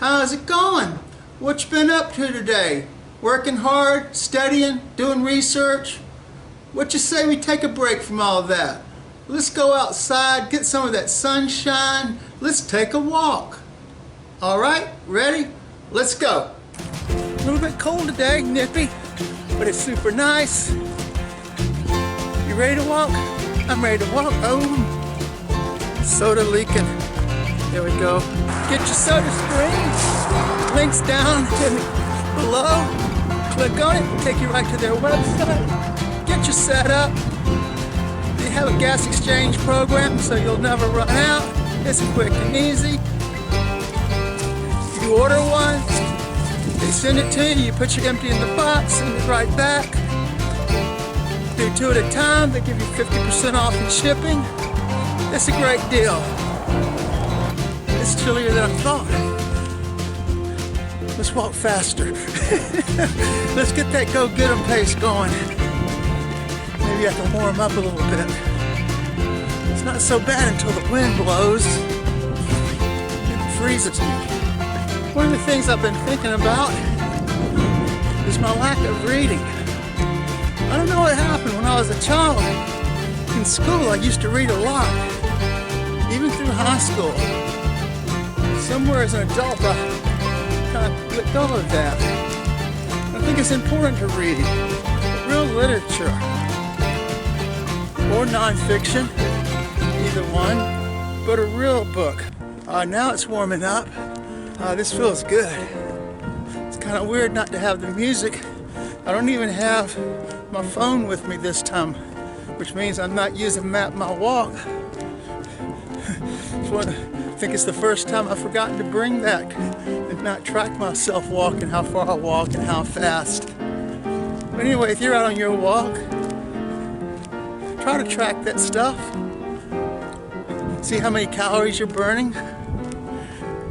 How's it going? What you been up to today? Working hard, studying, doing research? What you say we take a break from all that? Let's go outside, get some of that sunshine. Let's take a walk. All right, ready? Let's go. A little bit cold today, nippy, but it's super nice. You ready to walk? I'm ready to walk. Oh, soda leaking. There we go. Get your soda stream. Links down below. Click on it, take you right to their website. Get you set up. They have a gas exchange program, so you'll never run out. It's quick and easy. You order one, they send it to you. You put your empty in the box, send it right back. Do 2 at a time. They give you 50% off in shipping. It's a great deal. It's chillier than I thought. Let's walk faster. Let's get that go-get-'em pace going. Maybe I can warm up a little bit. It's not so bad until the wind blows. It freezes me. One of the things I've been thinking about is my lack of reading. I don't know what happened when I was a child. In school, I used to read a lot, even through high school. Somewhere as an adult, I kind of let go of that. I think it's important to read real literature or nonfiction, either one, but a real book. Now it's warming up. This feels good. It's kind of weird not to have the music. I don't even have my phone with me this time, which means I'm not using Map My Walk. I think it's the first time I've forgotten to bring that and not track myself walking, how far I walk and how fast. But anyway, if you're out on your walk, try to track that stuff. See how many calories you're burning.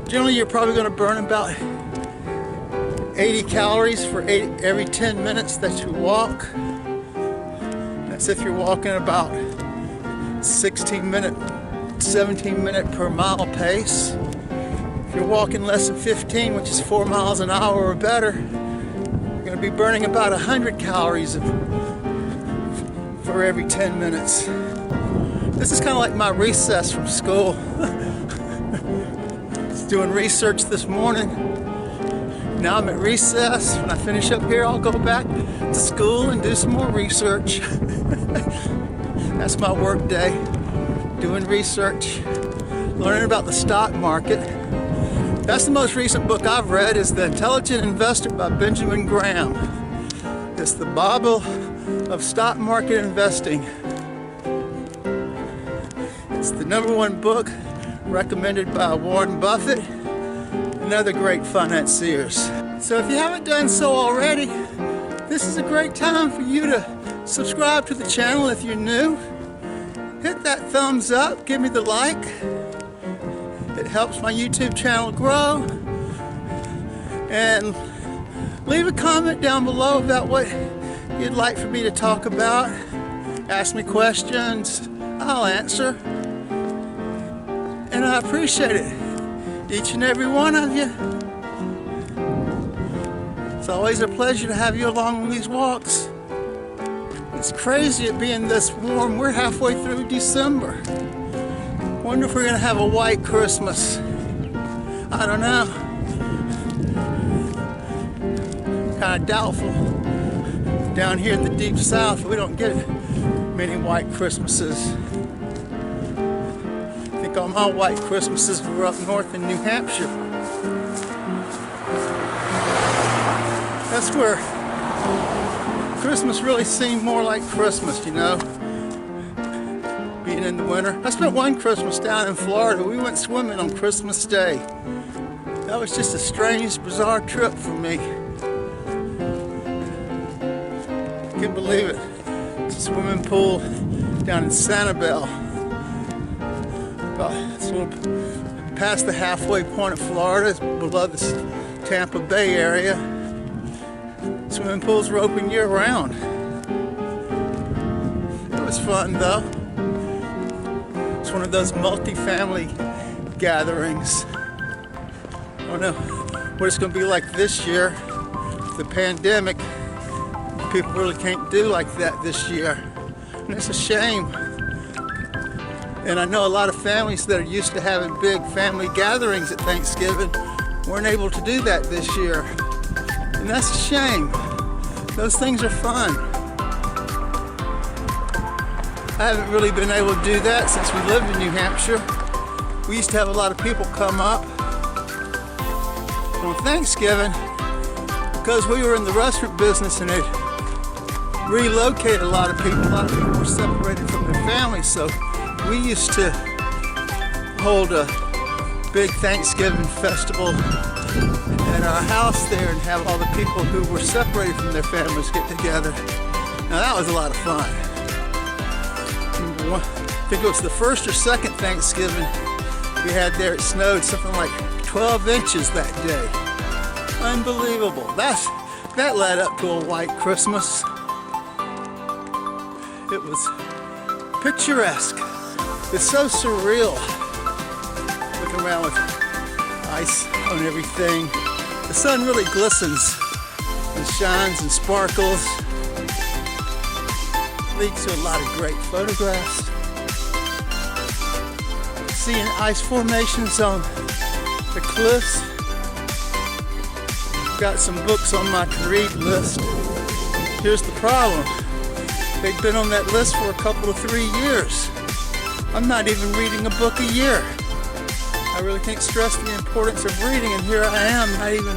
Generally, you're probably going to burn about 80 calories for every 10 minutes that you walk. That's if you're walking about 17 minute per mile pace. If you're walking less than 15, which is 4 miles an hour or better, you're going to be burning about 100 calories for every 10 minutes. This is kind of like my recess from school. I was doing research this morning. Now I'm at recess. When I finish up here, I'll go back to school and do some more research. That's my work day. Doing research, learning about the stock market. That's the most recent book I've read, is The Intelligent Investor by Benjamin Graham. It's the Bible of stock market investing. It's the #1 book recommended by Warren Buffett and other great financiers. So if you haven't done so already, this is a great time for you to subscribe to the channel if you're new. Hit that thumbs up, give me the like. It helps my YouTube channel grow. And leave a comment down below about what you'd like for me to talk about. Ask me questions, I'll answer. And I appreciate it, each and every one of you. It's always a pleasure to have you along on these walks. It's crazy it being this warm. We're halfway through December. Wonder if we're gonna have a white Christmas. I don't know. Kind of doubtful. Down here in the deep south, we don't get many white Christmases. I think all my white Christmases were up north in New Hampshire. That's where Christmas really seemed more like Christmas, you know, being in the winter. I spent one Christmas down in Florida. We went swimming on Christmas Day. That was just a strange, bizarre trip for me. Can't believe it. It's a swimming pool down in Sanibel. It's a little past the halfway point of Florida. It's below the Tampa Bay area. Swimming pools were open year-round. It was fun, though. It's one of those multi-family gatherings. I don't know. what it's going to be like this year. The pandemic, people really can't do like that this year. And it's a shame. And I know a lot of families that are used to having big family gatherings at Thanksgiving weren't able to do that this year. And that's a shame. Those things are fun. I haven't really been able to do that since we lived in New Hampshire. We used to have a lot of people come up on Thanksgiving because we were in the restaurant business and it relocated a lot of people. A lot of people were separated from their families, so we used to hold a big Thanksgiving festival at our house there and have all the people who were separated from their families get together. Now that was a lot of fun. I think it was the first or second Thanksgiving we had there. It snowed something like 12 inches that day. Unbelievable. That led up to a white Christmas. It was picturesque. It's so surreal looking around with ice on everything. The sun really glistens and shines and sparkles. Leads to a lot of great photographs. Seeing ice formations on the cliffs. Got some books on my to read list. Here's the problem. They've been on that list for a couple of 3 years. I'm not even reading a book a year. I really can't stress the importance of reading, and here I am not even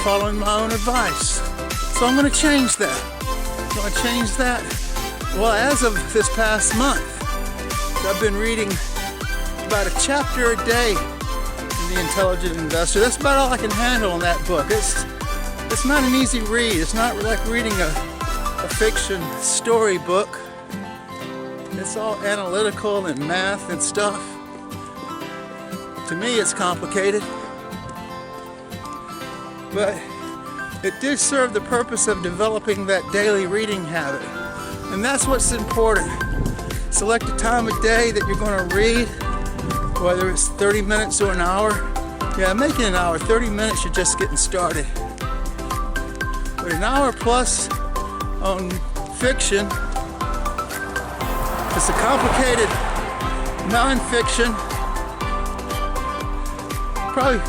following my own advice. So I'm going to change that. I'm going to change that. Well, as of this past month, I've been reading about a chapter a day in The Intelligent Investor. That's about all I can handle in that book. It's not an easy read. It's not like reading a fiction storybook. It's all analytical and math and stuff. To me, it's complicated. But it did serve the purpose of developing that daily reading habit. And that's what's important. Select a time of day that you're going to read, whether it's 30 minutes or an hour. Yeah, make it an hour. 30 minutes, you're just getting started. But an hour plus on fiction, if it's a complicated non-fiction, probably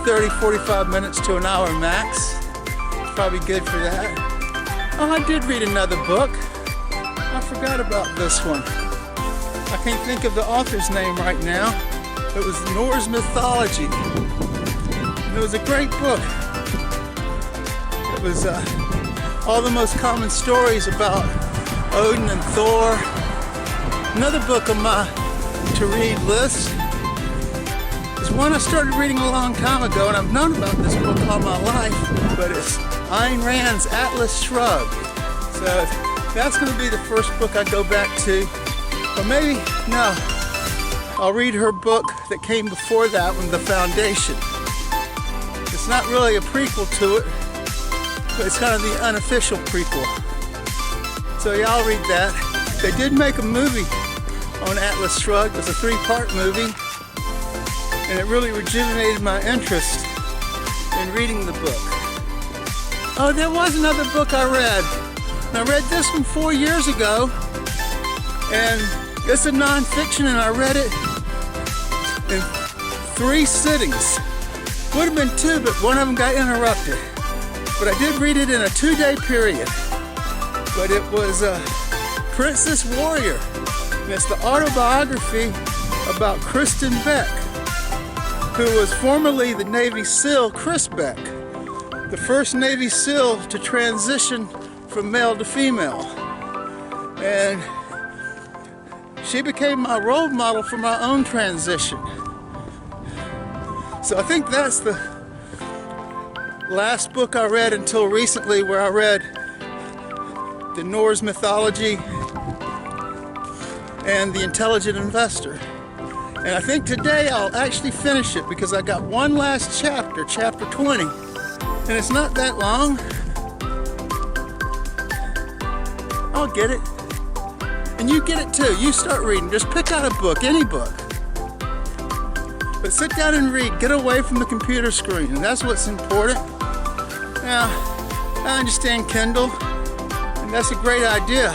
30, 45 minutes to an hour max. It's probably good for that. Oh, I did read another book. I forgot about this one. I can't think of the author's name right now. It was Norse Mythology. And it was a great book. It was all the most common stories about Odin and Thor. Another book on my to-read list is one I started reading a long time ago, and I've known about this book all my life, but it's Ayn Rand's Atlas Shrugged. So that's going to be the first book I go back to. Or maybe, no, I'll read her book that came before that one, The Foundation. It's not really a prequel to it, but it's kind of the unofficial prequel. So yeah, I'll read that. They did make a movie on Atlas Shrugged. It was a 3-part movie, and it really rejuvenated my interest in reading the book. Oh, there was another book I read. And I read this one 4 years ago, and it's a non-fiction, and I read it in 3 sittings. Would have been 2, but one of them got interrupted. But I did read it in a 2-day period. But it was Princess Warrior, and it's the autobiography about Kristen Beck, who was formerly the Navy SEAL Chris Beck, the first Navy SEAL to transition from male to female. And she became my role model for my own transition. So I think that's the last book I read until recently, where I read the Norse Mythology and The Intelligent Investor. And I think today I'll actually finish it because I got one last chapter, chapter 20, and it's not that long. I'll get it. And you get it too. You start reading. Just pick out a book, any book. But sit down and read. Get away from the computer screen. And that's what's important. Now, I understand Kindle, and that's a great idea.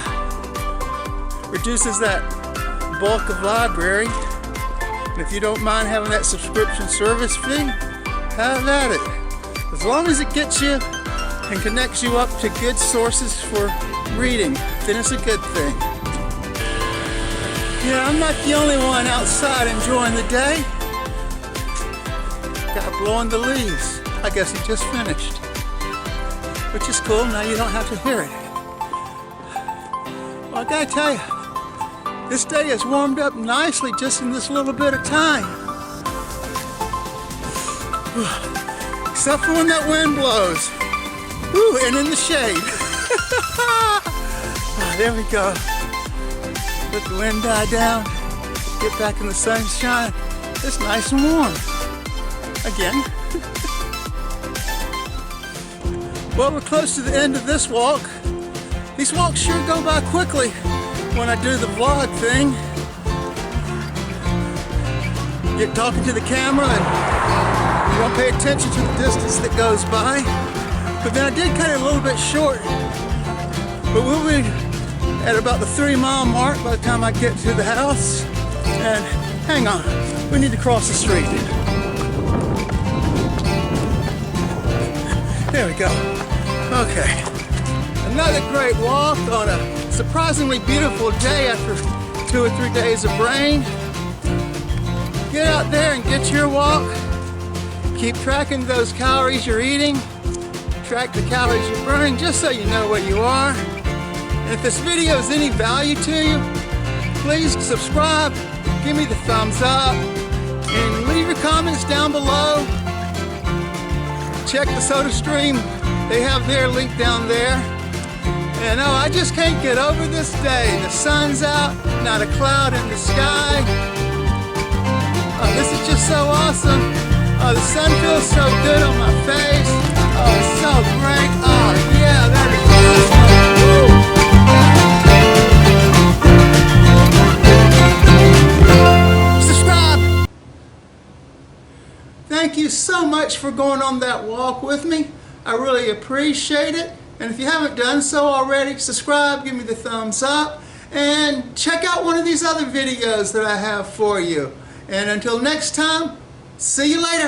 Reduces that bulk of library. And if you don't mind having that subscription service fee, have at it. As long as it gets you and connects you up to good sources for reading, then it's a good thing. Yeah, I'm not the only one outside enjoying the day. Got blowing the leaves. I guess he just finished. Which is cool, now you don't have to hear it. Well, I gotta tell you, this day has warmed up nicely just in this little bit of time. Except for when that wind blows. Woo, and in the shade. Oh, there we go. Let the wind die down. Get back in the sunshine. It's nice and warm. Again. Well, we're close to the end of this walk. These walks sure go by quickly when I do the vlog thing. Get talking to the camera and you don't pay attention to the distance that goes by. But then I did cut it a little bit short. But we'll be at about the 3-mile mark by the time I get to the house. And hang on, we need to cross the street. There we go. Okay. Another great walk on a surprisingly beautiful day after 2 or 3 days of rain. Get out there and get your walk. Keep tracking those calories you're eating. Track the calories you're burning just so you know where you are. And if this video is any value to you, please subscribe, give me the thumbs up, and leave your comments down below. Check the SodaStream, they have their link down there. And oh, I just can't get over this day. The sun's out, not a cloud in the sky. Oh, this is just so awesome. Oh, the sun feels so good on my face. Oh, it's so great. Oh, yeah, that is awesome. Subscribe. Thank you so much for going on that walk with me. I really appreciate it. And if you haven't done so already, subscribe, give me the thumbs up, and check out one of these other videos that I have for you. And until next time, see you later.